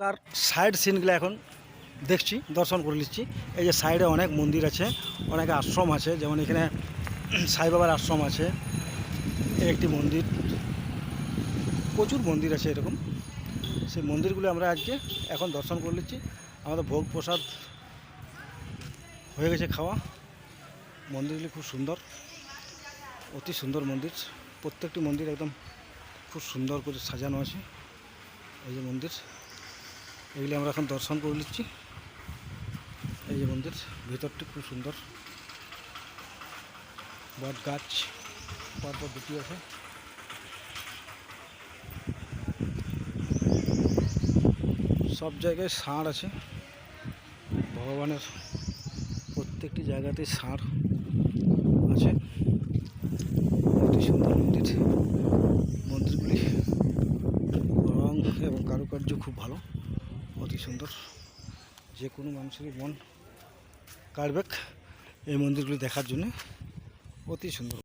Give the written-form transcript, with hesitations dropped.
কার side সিনগুলো এখন দেখছি, দর্শন করে নিচ্ছি। এই যে সাইডে অনেক মন্দির আছে, অনেক আশ্রম আছে, যেমন এখানে সাই বাবার আশ্রম আছে, একটি মন্দির, প্রচুর মন্দির আছে এরকম। সেই মন্দিরগুলো আমরা আজকে এখন দর্শন করে নিচ্ছি। আমাদের ভোগ প্রসাদ হয়ে গেছে খাওয়া। মন্দিরগুলি খুব সুন্দর, অতি সুন্দর মন্দির। প্রত্যেকটি মন্দির একদম খুব সুন্দর করে সাজানো আছে। এই যে মন্দির, এগুলি আমরা এখন দর্শন করে নিচ্ছি। এই যে মন্দির, ভিতরটি খুব সুন্দর, বট গাছ পরপর দুটি আছে। সব জায়গায় ষাঁড় আছে, ভগবানের প্রত্যেকটি জায়গাতেই ষাঁড় আছে। অতি সুন্দর মন্দির। মন্দিরগুলি রং এবং কারুকার্য খুব ভালো, অতি সুন্দর। যে কোনো মানুষেরই মন কাড়বে এই মন্দিরগুলি দেখার জন্য, অতি সুন্দর।